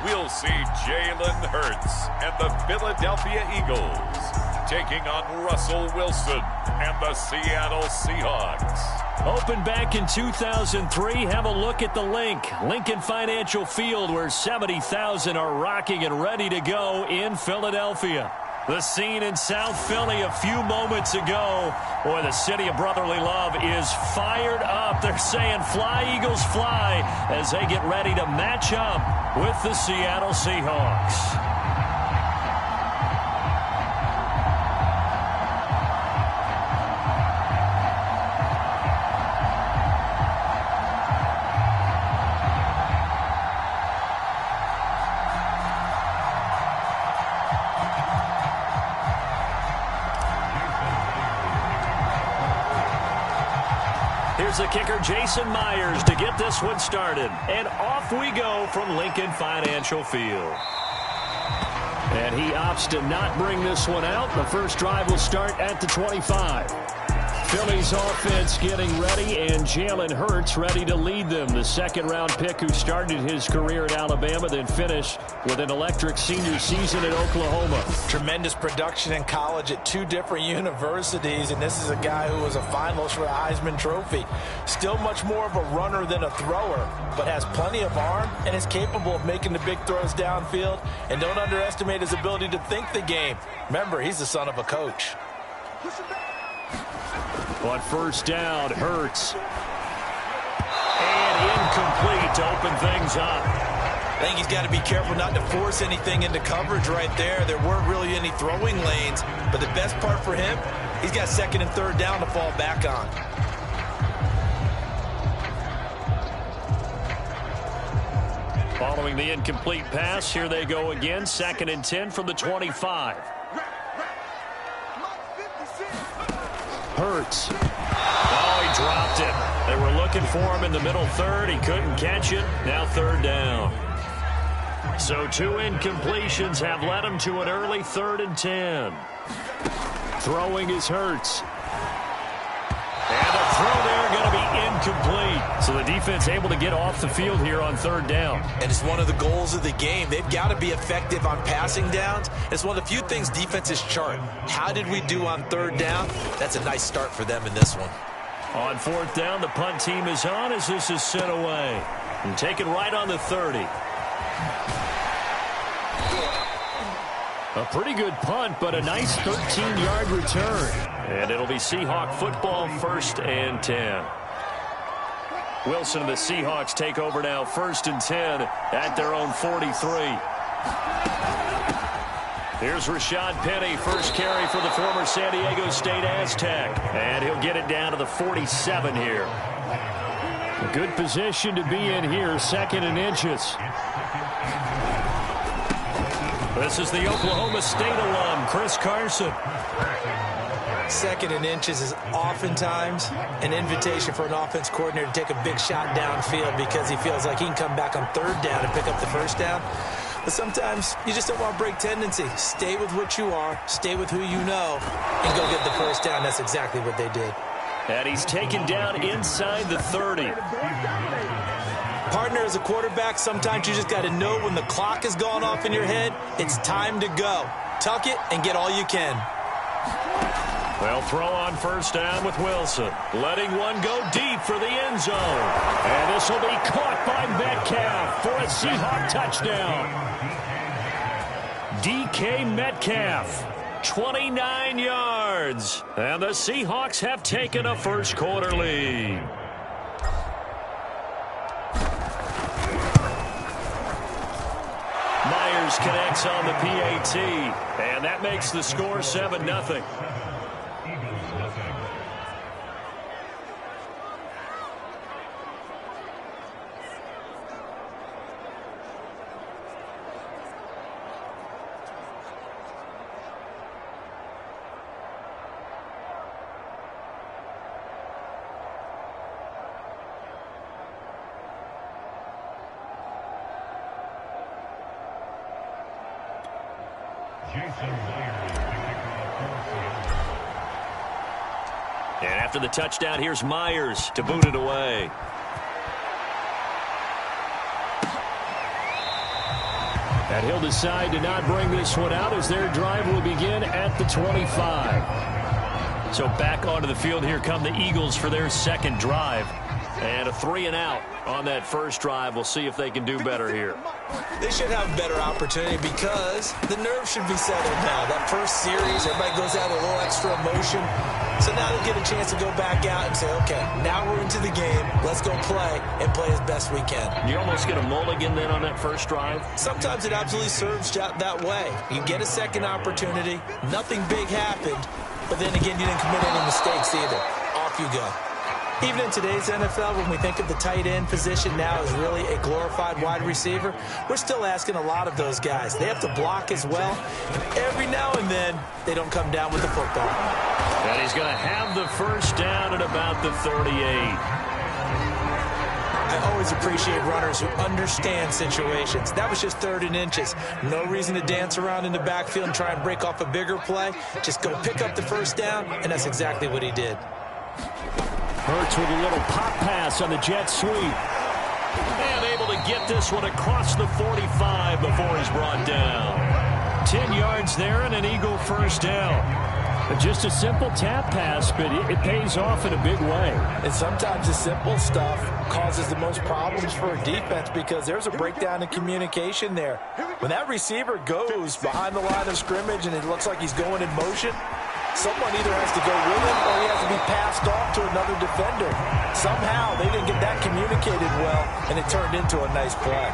we'll see Jalen Hurts and the Philadelphia Eagles taking on Russell Wilson and the Seattle Seahawks. Opened back in 2003, have a look at the Lincoln Financial Field, where 70,000 are rocking and ready to go in Philadelphia. The scene in South Philly a few moments ago. Boy, the city of brotherly love is fired up. They're saying, "Fly, Eagles, fly," as they get ready to match up with the Seattle Seahawks. Here's the kicker, Jason Myers, to get this one started. And off we go from Lincoln Financial Field. And he opts to not bring this one out. The first drive will start at the 25. Philly's offense getting ready, and Jalen Hurts ready to lead them. The second-round pick who started his career at Alabama, then finished with an electric senior season at Oklahoma. Tremendous production in college at two different universities, and this is a guy who was a finalist for the Heisman Trophy. Still much more of a runner than a thrower, but has plenty of arm and is capable of making the big throws downfield. And don't underestimate his ability to think the game. Remember, he's the son of a coach. On first down, Hurts. And incomplete to open things up. I think he's got to be careful not to force anything into coverage right there. There weren't really any throwing lanes, but the best part for him, he's got second and third down to fall back on. Following the incomplete pass, here they go again. Second and 10 from the 25. Hurts. Oh, he dropped it. They were looking for him in the middle third. He couldn't catch it. Now third down. So two incompletions have led him to an early 3rd and 10. Throwing is Hurts. And the throw there going to be incomplete. So the defense able to get off the field here on third down. And it's one of the goals of the game. They've got to be effective on passing downs. It's one of the few things defenses chart. How did we do on third down? That's a nice start for them in this one. On fourth down, the punt team is on as this is sent away. And taken right on the 30. A pretty good punt, but a nice 13-yard return. And it'll be Seahawk football, 1st and 10. Wilson and the Seahawks take over now, 1st and 10 at their own 43. Here's Rashad Penny, first carry for the former San Diego State Aztec. And he'll get it down to the 47 here. A good position to be in here, 2nd and inches. This is the Oklahoma State alum, Chris Carson. 2nd and inches is oftentimes an invitation for an offense coordinator to take a big shot downfield because he feels like he can come back on third down and pick up the first down. But sometimes you just don't want to break tendency. Stay with what you are, stay with who you know, and go get the first down. That's exactly what they did. And he's taken down inside the 30. Partner, as a quarterback, sometimes you just got to know when the clock has gone off in your head, it's time to go. Tuck it and get all you can. They'll throw on first down with Wilson. Letting one go deep for the end zone. And this will be caught by Metcalf for a Seahawk touchdown. DK Metcalf, 29 yards. And the Seahawks have taken a first quarter lead. Myers connects on the PAT. And that makes the score 7-0. And after the touchdown, here's Myers to boot it away. And he'll decide to not bring this one out as their drive will begin at the 25. So back onto the field here come the Eagles for their second drive. And a 3-and-out on that first drive. We'll see if they can do better here. They should have a better opportunity because the nerves should be settled now. That first series, everybody goes out with a little extra emotion. So now they'll get a chance to go back out and say, okay, now we're into the game. Let's go play and play as best we can. You almost get a mulligan then on that first drive? Sometimes it absolutely serves that way. You get a second opportunity. Nothing big happened. But then again, you didn't commit any mistakes either. Off you go. Even in today's NFL, when we think of the tight end position now as really a glorified wide receiver, we're still asking a lot of those guys. They have to block as well. And every now and then, they don't come down with the football. And he's going to have the first down at about the 38. I always appreciate runners who understand situations. That was just 3rd and inches. No reason to dance around in the backfield and try and break off a bigger play. Just go pick up the first down, and that's exactly what he did. Hurts with a little pop pass on the jet sweep. And able to get this one across the 45 before he's brought down. 10 yards there and an Eagle first down. Just a simple tap pass, but it pays off in a big way. And sometimes the simple stuff causes the most problems for a defense because there's a breakdown in communication there. When that receiver goes behind the line of scrimmage and it looks like he's going in motion, someone either has to go with him or he has to be passed off to another defender. Somehow they didn't get that communicated well, and it turned into a nice play.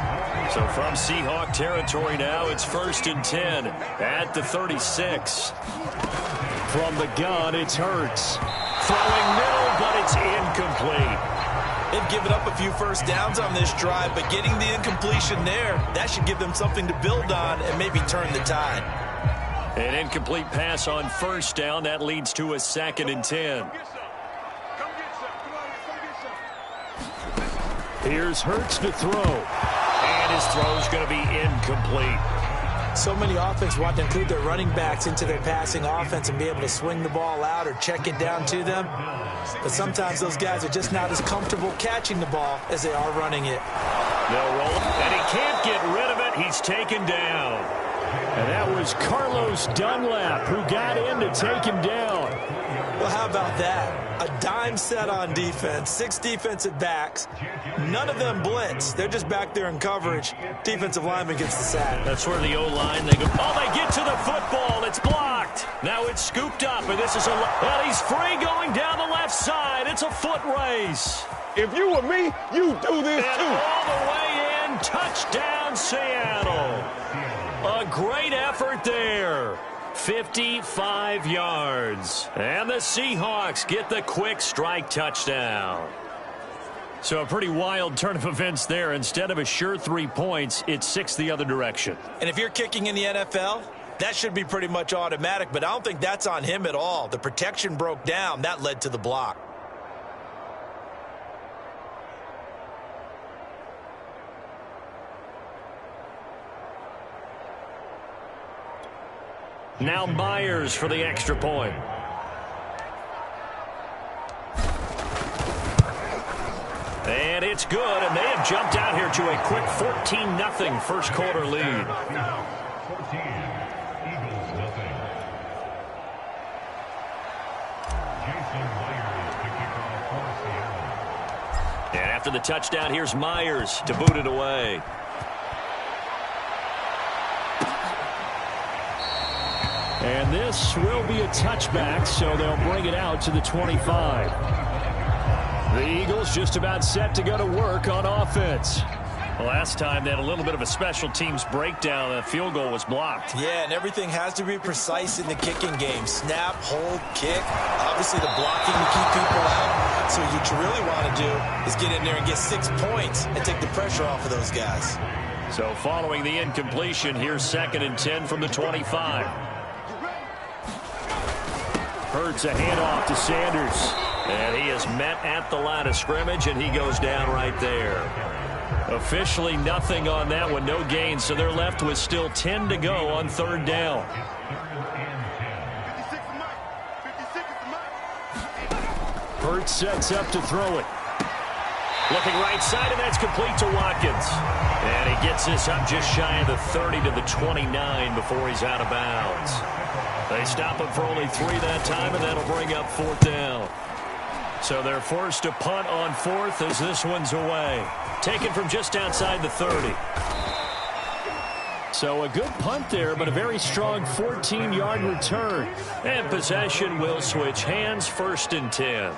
So from Seahawk territory now, it's 1st and 10 at the 36. From the gun, it's Hurts. Throwing middle, but it's incomplete. They've given up a few first downs on this drive, but getting the incompletion there, that should give them something to build on and maybe turn the tide. An incomplete pass on first down. That leads to a 2nd and 10. Here's Hurts to throw. And his throw's going to be incomplete. So many offenses want to include their running backs into their passing offense and be able to swing the ball out or check it down to them. But sometimes those guys are just not as comfortable catching the ball as they are running it. They'll roll it, and he can't get rid of it. He's taken down. And that was Carlos Dunlap who got in to take him down. Well, how about that? A dime set on defense, 6 defensive backs. None of them blitz. They're just back there in coverage. Defensive lineman gets the sack. That's where the O-line, they go, oh, they get to the football. It's blocked. Now it's scooped up, and this is well, he's free going down the left side. It's a foot race. If you were me, you do this and too. All the way in, touchdown Seattle. A great effort there. 55 yards. And the Seahawks get the quick strike touchdown. So a pretty wild turn of events there. Instead of a sure 3 points, it's 6 the other direction. And if you're kicking in the NFL, that should be pretty much automatic, but I don't think that's on him at all. The protection broke down. That led to the block. Now Myers for the extra point. And it's good, and they have jumped out here to a quick 14-0 first quarter lead. And after the touchdown, here's Myers to boot it away. And this will be a touchback, so they'll bring it out to the 25. The Eagles just about set to go to work on offense. Last time they had a little bit of a special teams breakdown. That field goal was blocked. Yeah, and everything has to be precise in the kicking game. Snap, hold, kick. Obviously the blocking to keep people out. So what you really want to do is get in there and get 6 points and take the pressure off of those guys. So following the incompletion, here's 2nd and 10 from the 25. Hurts a handoff to Sanders. And he is met at the line of scrimmage, and he goes down right there. Officially nothing on that one, no gain, so they're left with still 10 to go on 3rd down. Hurts sets up to throw it. Looking right side, and that's complete to Watkins. And he gets this up just shy of the 30 to the 29 before he's out of bounds. They stop him for only 3 that time, and that'll bring up 4th down. So they're forced to punt on 4th as this one's away. Taken from just outside the 30. So a good punt there, but a very strong 14-yard return. And possession will switch hands, 1st and 10.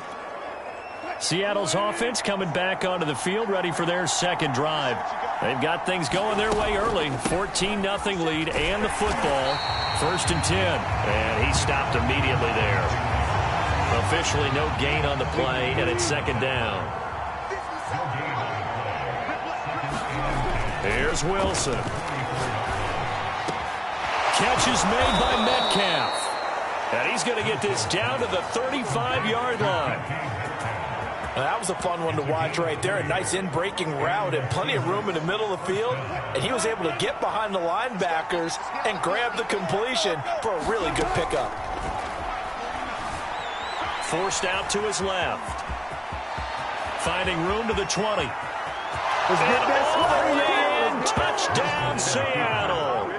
Seattle's offense coming back onto the field, ready for their second drive. They've got things going their way early. 14-0 lead and the football. 1st and 10. And he stopped immediately there. Officially no gain on the play, and it's 2nd down. Here's Wilson. Catch is made by Metcalf. And he's going to get this down to the 35-yard line. That was a fun one to watch right there. A nice in-breaking route and plenty of room in the middle of the field. And he was able to get behind the linebackers and grab the completion for a really good pickup. Forced out to his left. Finding room to the 20. And all the way in. Touchdown, Seattle.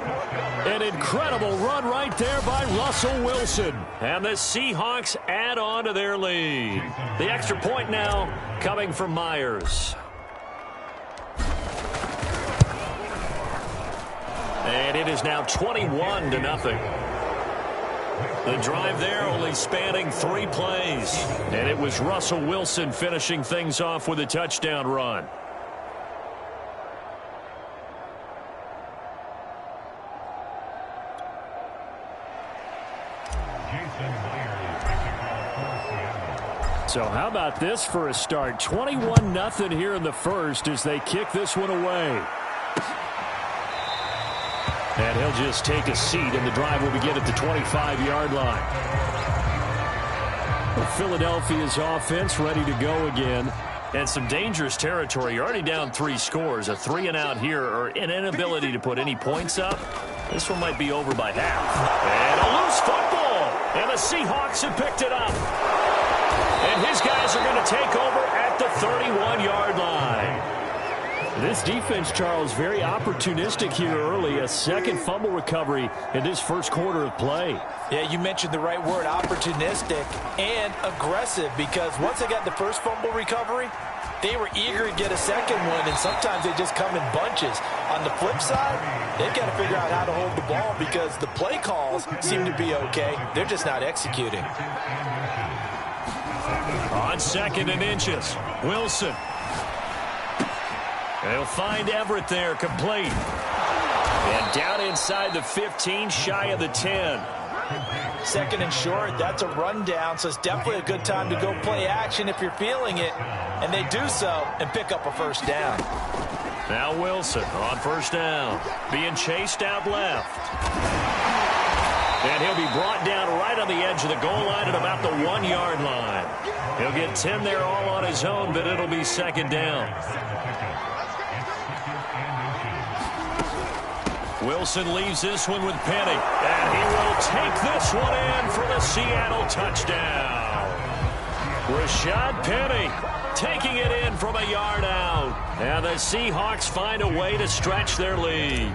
An incredible run right there by Russell Wilson. And the Seahawks add on to their lead. The extra point now coming from Myers. And it is now 21-0. The drive there only spanning 3 plays. And it was Russell Wilson finishing things off with a touchdown run. So how about this for a start? 21-0 here in the first as they kick this one away. And he'll just take a seat, and the drive will begin at the 25-yard line. Philadelphia's offense ready to go again. And some dangerous territory. You're already down 3 scores. A 3 and out here, or an inability to put any points up. This one might be over by half. And a loose football. And the Seahawks have picked it up. And his guys are going to take over at the 31-yard line. This defense, Charles, very opportunistic here early. A second fumble recovery in this first quarter of play. Yeah, you mentioned the right word, opportunistic and aggressive, because once they got the first fumble recovery, they were eager to get a second one, and sometimes they just come in bunches. On the flip side, they've got to figure out how to hold the ball because the play calls seem to be okay. They're just not executing. On 2nd and inches, Wilson. They'll find Everett there, complete. And down inside the 15, shy of the 10. 2nd and short, that's a rundown, so it's definitely a good time to go play action if you're feeling it. And they do so and pick up a 1st down. Now Wilson on 1st down, being chased out left. And he'll be brought down right on the edge of the goal line at about the 1-yard line. He'll get 10 there all on his own, but it'll be 2nd down. Wilson leaves this one with Penny. And he will take this one in for the Seattle touchdown. Rashad Penny taking it in from a yard out. And the Seahawks find a way to stretch their lead.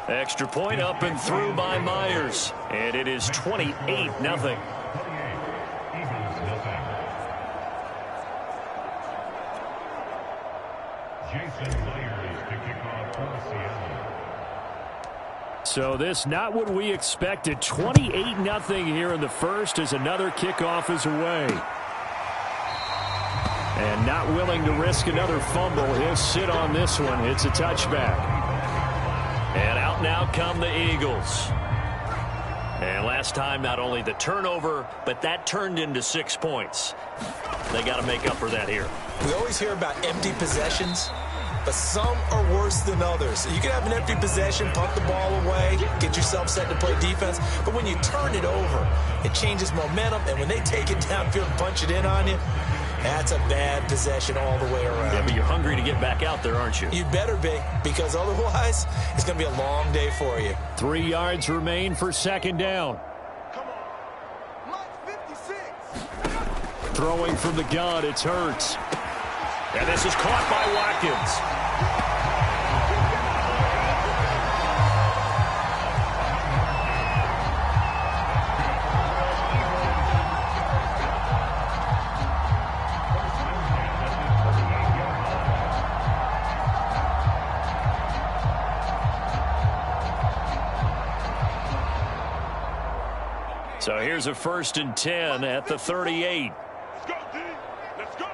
Extra point up and through by Myers. And it is 28-0. So this not what we expected. 28-0 here in the first as another kickoff is away. And not willing to risk another fumble. He'll sit on this one. It's a touchback. And out now come the Eagles. And last time, not only the turnover, but that turned into 6 points. They got to make up for that here. We always hear about empty possessions, but some are worse than others. You can have an empty possession, punt the ball away, get yourself set to play defense, but when you turn it over, it changes momentum, and when they take it downfield and punch it in on you, that's a bad possession all the way around. Yeah, but you're hungry to get back out there, aren't you? You'd better be, because otherwise, it's going to be a long day for you. 3 yards remain for 2nd down. Throwing from the gun, it's Hurts. And this is caught by Watkins. So here's a 1st and 10 at the 38. Let's go.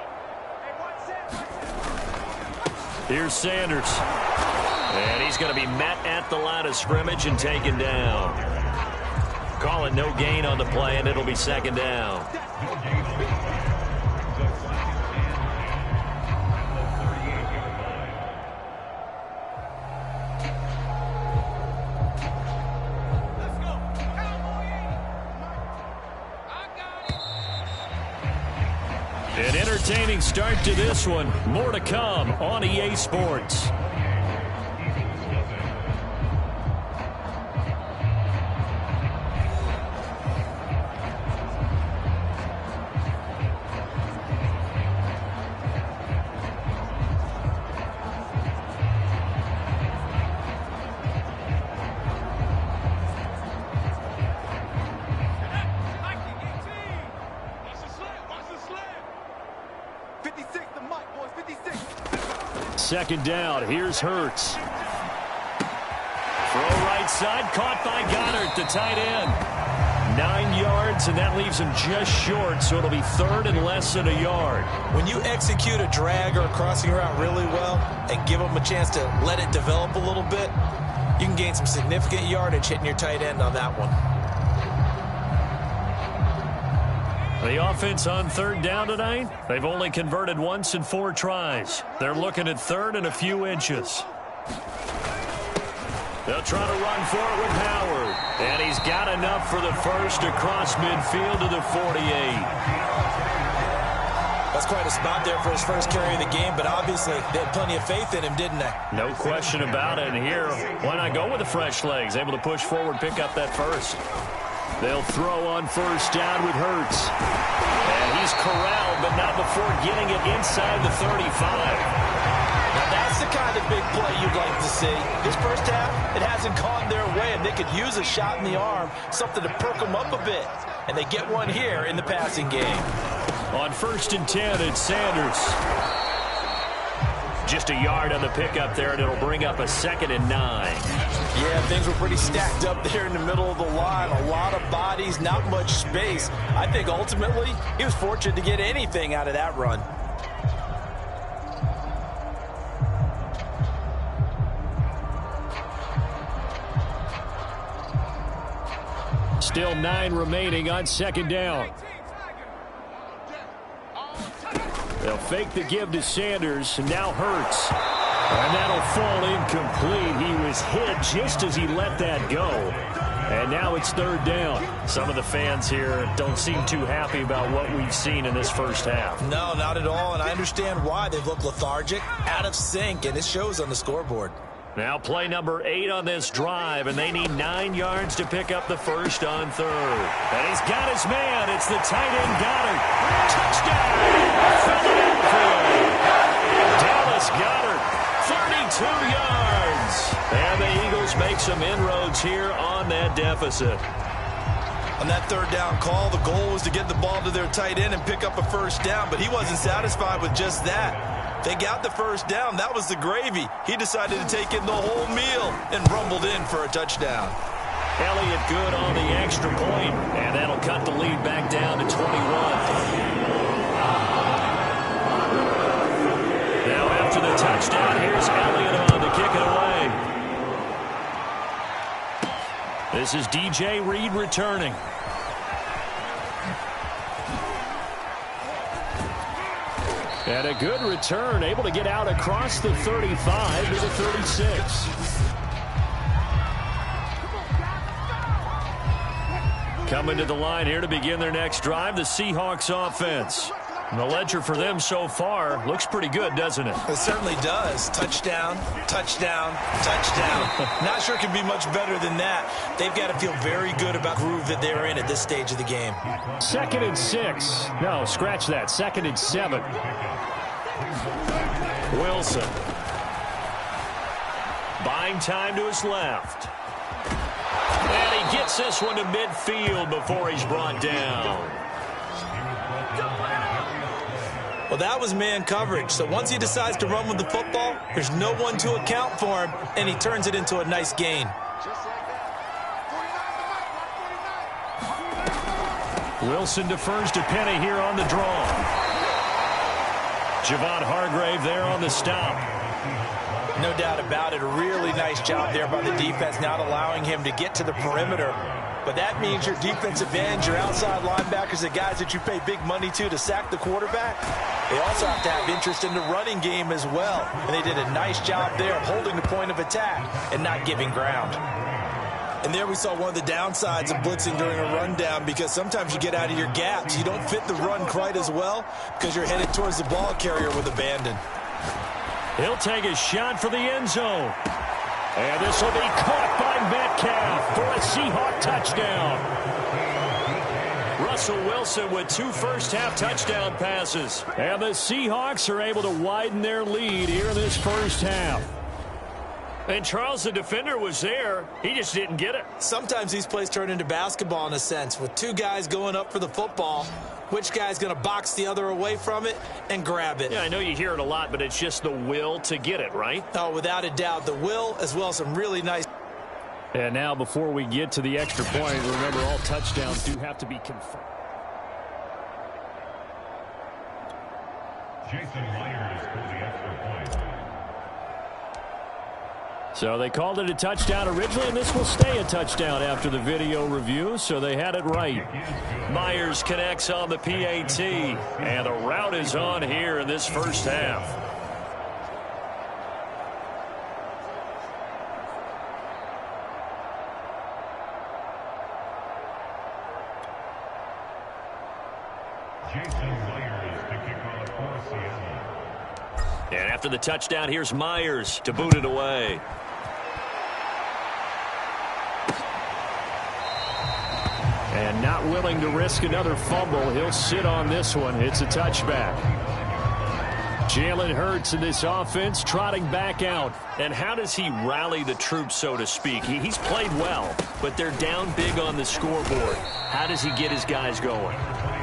Here's Sanders. And he's going to be met at the line of scrimmage and taken down. Call it no gain on the play, and it'll be 2nd down. An entertaining start to this one. More to come on EA Sports. Second down. Here's Hurts. Throw right side. Caught by Goddard, the tight end. 9 yards, and that leaves him just short, so it'll be 3rd and less than a yard. When you execute a drag or a crossing route really well and give them a chance to let it develop a little bit, you can gain some significant yardage hitting your tight end on that one. The offense on 3rd down tonight, they've only converted once in 4 tries. They're looking at 3rd and a few inches. They'll try to run for it with Howard. And he's got enough for the first across midfield to the 48. That's quite a spot there for his first carry of the game, but obviously they had plenty of faith in him, didn't they? No question about it. And here, why not go with the fresh legs? Able to push forward, pick up that first. They'll throw on 1st down with Hurts. And he's corralled, but not before getting it inside the 35. Now that's the kind of big play you'd like to see. This first half, it hasn't gone their way, and they could use a shot in the arm, something to perk them up a bit. And they get one here in the passing game. On 1st and 10, it's Sanders. Just a yard on the pickup there, and it'll bring up a 2nd and 9. Yeah, things were pretty stacked up there in the middle of the line. A lot of bodies, not much space. I think ultimately he was fortunate to get anything out of that run. Still 9 remaining on 2nd down. They'll fake the give to Sanders, and now Hurts. And that'll fall incomplete. He was hit just as he let that go. And now it's 3rd down. Some of the fans here don't seem too happy about what we've seen in this first half. No, not at all, and I understand why. They've looked lethargic, out of sync, and it shows on the scoreboard. Now play number 8 on this drive, and they need 9 yards to pick up the first on 3rd. And he's got his man. It's the tight end Goddard. Touchdown! Philadelphia! Dallas Goddard, 32 yards. And the Eagles make some inroads here on that deficit. On that 3rd down call, the goal was to get the ball to their tight end and pick up a first down, but he wasn't satisfied with just that. They got the first down. That was the gravy. He decided to take in the whole meal and rumbled in for a touchdown. Elliott good on the extra point, and that'll cut the lead back down to 21. Now after the touchdown, here's Elliott on to kick it away. This is DJ Reed returning. And a good return, able to get out across the 35 to the 36. Coming to the line here to begin their next drive, the Seahawks offense. And the ledger for them so far looks pretty good, doesn't it? It certainly does. Touchdown, touchdown, touchdown. Not sure it can be much better than that. They've got to feel very good about the groove that they're in at this stage of the game. 2nd and 6. No, scratch that. 2nd and 7. Wilson. Buying time to his left. And he gets this one to midfield before he's brought down. Well, that was man coverage. So once he decides to run with the football, there's no one to account for him, and he turns it into a nice gain. Wilson defers to Penny here on the draw. Javon Hargrave there on the stop. No doubt about it. A really nice job there by the defense, not allowing him to get to the perimeter. But that means your defensive ends, your outside linebackers, the guys that you pay big money to sack the quarterback, they also have to have interest in the running game as well. And they did a nice job there of holding the point of attack and not giving ground. And there we saw one of the downsides of blitzing during a rundown, because sometimes you get out of your gaps. You don't fit the run quite as well because you're headed towards the ball carrier with abandon. He'll take a shot for the end zone. And this will be caught by Metcalf for a Seahawk touchdown. Russell Wilson with 2 first-half touchdown passes. And the Seahawks are able to widen their lead here in this first half. And Charles, the defender, was there. He just didn't get it. Sometimes these plays turn into basketball in a sense, with 2 guys going up for the football. Which guy's going to box the other away from it and grab it? Yeah, I know you hear it a lot, but it's just the will to get it, right? Oh, without a doubt. The will, as well as some really nice. And now, before we get to the extra point, remember, all touchdowns do have to be confirmed. Jason Myers for the extra point. So they called it a touchdown originally, and this will stay a touchdown after the video review, so they had it right. Myers connects on the PAT, and the route is on here in this first half. Jason Myers to kick off for Seattle. And after the touchdown, here's Myers to boot it away. And not willing to risk another fumble, he'll sit on this one. It's a touchback. Jalen Hurts in this offense trotting back out. And how does he rally the troops, so to speak? He's played well, but they're down big on the scoreboard. How does he get his guys going?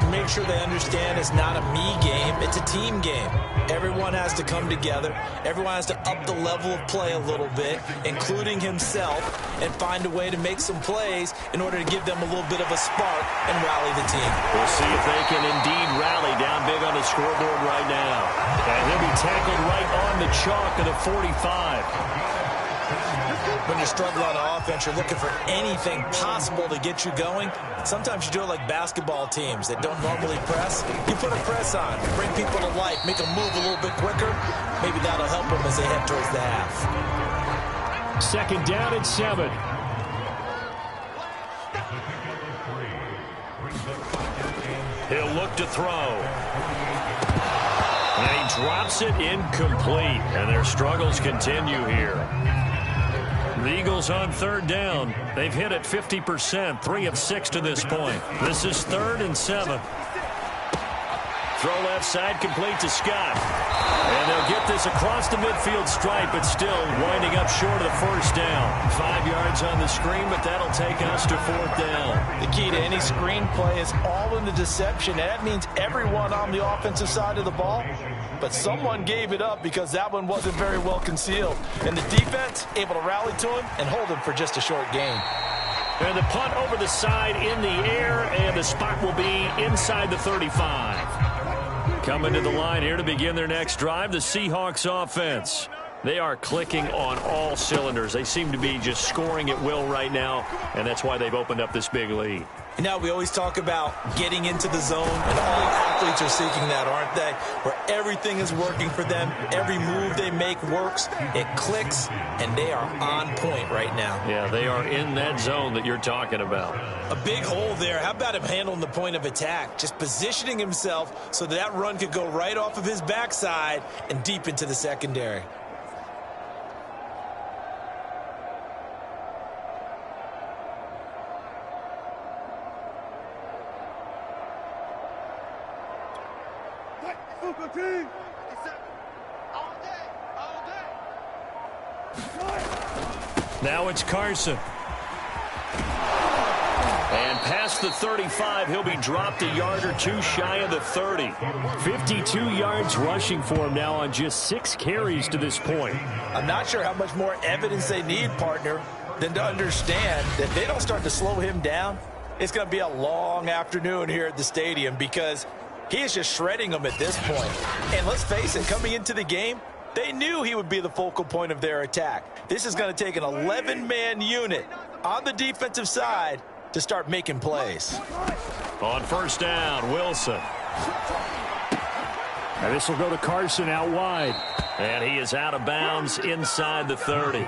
Make sure they understand it's not a me game, it's a team game. Everyone has to come together. Everyone has to up the level of play a little bit, including himself, and find a way to make some plays in order to give them a little bit of a spark and rally the team. We'll see if they can indeed rally down big on the scoreboard right now. And he'll be tackled right on the chalk of the 45. When you struggle on offense, you're looking for anything possible to get you going. Sometimes you do it like basketball teams that don't normally press. You put a press on, bring people to life, make them move a little bit quicker. Maybe that'll help them as they head towards the half. 2nd down and 7. He'll look to throw. And he drops it incomplete. And their struggles continue here. The Eagles on 3rd down. They've hit it 50%, 3 of 6 to this point. This is 3rd and 7. Throw left side, complete to Scott. And they'll get this across the midfield stripe, but still winding up short of the first down. 5 yards on the screen, but that'll take us to 4th down. The key to any screen play is all in the deception. And that means everyone on the offensive side of the ball. But someone gave it up because that one wasn't very well concealed. And the defense able to rally to him and hold him for just a short gain. And the punt over the side in the air, and the spot will be inside the 35. Coming to the line here to begin their next drive, the Seahawks offense. They are clicking on all cylinders. They seem to be just scoring at will right now, and that's why they've opened up this big lead. You know, we always talk about getting into the zone, and all athletes are seeking that, aren't they? Where everything is working for them, every move they make works, it clicks, and they are on point right now. Yeah, they are in that zone that you're talking about. A big hole there. How about him handling the point of attack? Just positioning himself so that run could go right off of his backside and deep into the secondary. Now it's Carson. And past the 35, he'll be dropped a yard or two shy of the 30. 52 yards rushing for him now on just 6 carries to this point. I'm not sure how much more evidence they need, partner, than to understand that if they don't start to slow him down, it's going to be a long afternoon here at the stadium because he is just shredding them at this point. And let's face it, coming into the game, they knew he would be the focal point of their attack. This is going to take an 11-man unit on the defensive side to start making plays. On first down, Wilson. And this will go to Carson out wide. And he is out of bounds inside the 30.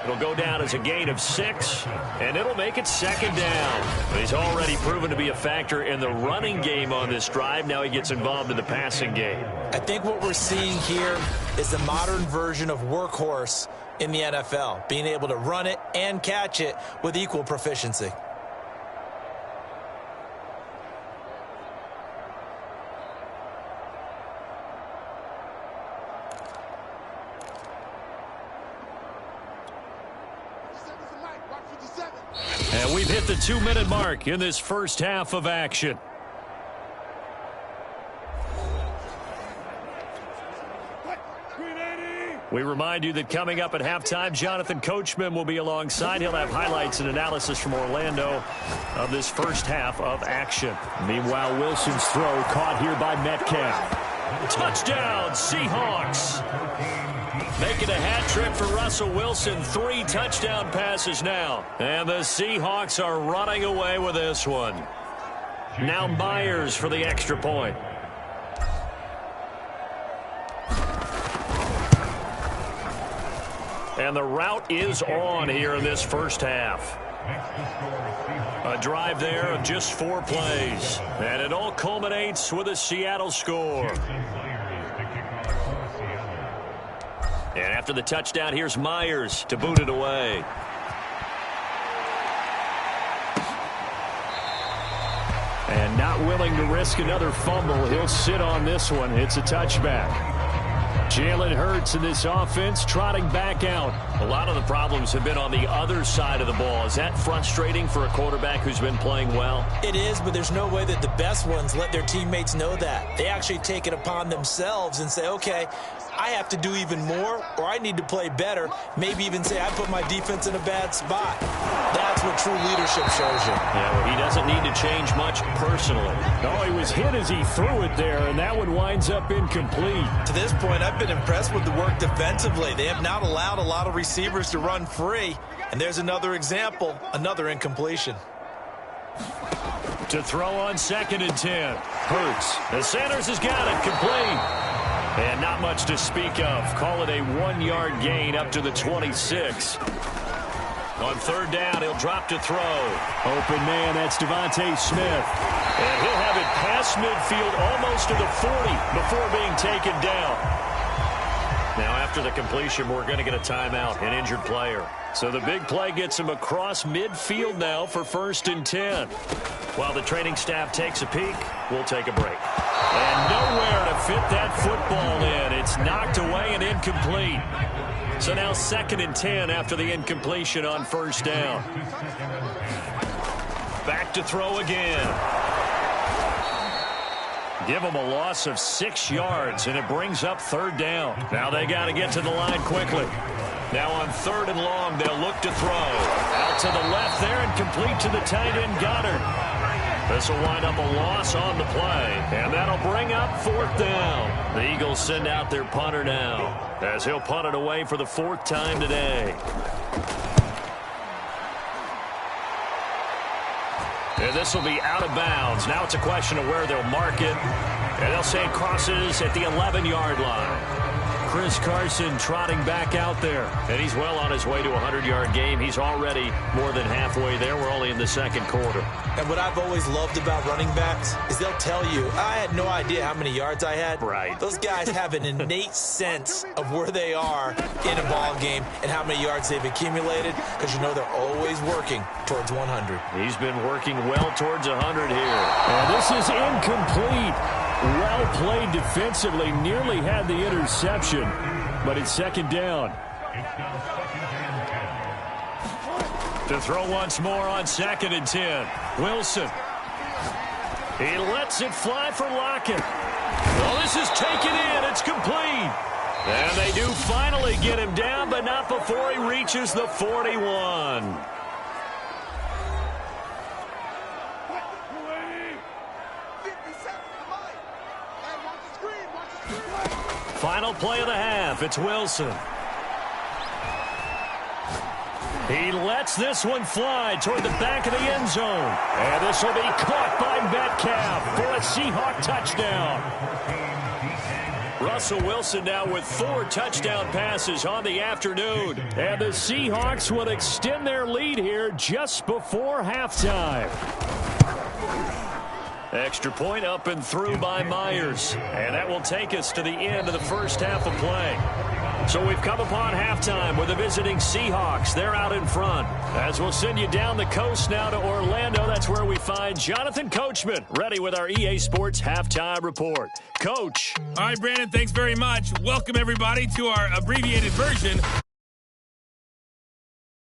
It'll go down as a gain of 6, and it'll make it second down. But he's already proven to be a factor in the running game on this drive. Now he gets involved in the passing game. I think what we're seeing here is the modern version of workhorse in the NFL, being able to run it and catch it with equal proficiency. And we've hit the 2-minute mark in this first half of action. We remind you that coming up at halftime, Jonathan Coachman will be alongside. He'll have highlights and analysis from Orlando of this first half of action. Meanwhile, Wilson's throw caught here by Metcalf. Touchdown, Seahawks. Making a hat trick for Russell Wilson. 3 touchdown passes now. And the Seahawks are running away with this one. Now Myers for the extra point. And the route is on here in this first half. A drive there of just 4 plays. And it all culminates with a Seattle score. And after the touchdown, here's Myers to boot it away. And not willing to risk another fumble. He'll sit on this one. It's a touchback. Jalen Hurts in this offense trotting back out. A lot of the problems have been on the other side of the ball. Is that frustrating for a quarterback who's been playing well? It is, but there's no way that the best ones let their teammates know that. They actually take it upon themselves and say, okay, I have to do even more, or I need to play better. Maybe even say I put my defense in a bad spot. That's what true leadership shows you. Yeah, well, he doesn't need to change much personally. No, he was hit as he threw it there, and that one winds up incomplete. To this point, I've been impressed with the work defensively. They have not allowed a lot of receivers to run free. And there's another example, another incompletion. To throw on 2nd and 10. Hurts. The Sanders has got it. Complete. And not much to speak of. Call it a 1-yard gain up to the 26. On 3rd down, he'll drop to throw. Open man, that's Devontae Smith. And he'll have it past midfield almost to the 40 before being taken down. Now, after the completion, we're going to get a timeout, an injured player. So the big play gets him across midfield now for 1st and 10. While the training staff takes a peek, we'll take a break. And nowhere to fit that football in. It's knocked away and incomplete. So now 2nd and 10 after the incompletion on 1st down. Back to throw again. Give them a loss of 6 yards, and it brings up 3rd down. Now they got to get to the line quickly. Now on 3rd and long, they'll look to throw. Out to the left there and complete to the tight end, Goddard. This will wind up a loss on the play, and that'll bring up 4th down. The Eagles send out their punter now, as he'll punt it away for the 4th time today. And this will be out of bounds. Now it's a question of where they'll mark it. And they'll say it crosses at the 11-yard line. Chris Carson trotting back out there. And he's well on his way to a 100-yard game. He's already more than halfway there. We're only in the second quarter. And what I've always loved about running backs is they'll tell you, I had no idea how many yards I had. Right. Those guys have an innate sense of where they are in a ball game and how many yards they've accumulated, because you know they're always working towards 100. He's been working well towards 100 here. And this is incomplete. Well played defensively. Nearly had the interception, but it's second down. To throw once more on 2nd and 10. Wilson. He lets it fly for Lockett. Well, this is taken in. It's complete. And they do finally get him down, but not before he reaches the 41. Final play of the half. It's Wilson. He lets this one fly toward the back of the end zone. And this will be caught by Metcalf for a Seahawk touchdown. Russell Wilson now with 4 touchdown passes on the afternoon. And the Seahawks will extend their lead here just before halftime. Extra point up and through by Myers. And that will take us to the end of the first half of play. So we've come upon halftime with the visiting Seahawks. They're out in front. As we'll send you down the coast now to Orlando, that's where we find Jonathan Coachman, ready with our EA Sports Halftime Report. Coach. All right, Brandon, thanks very much. Welcome, everybody, to our abbreviated version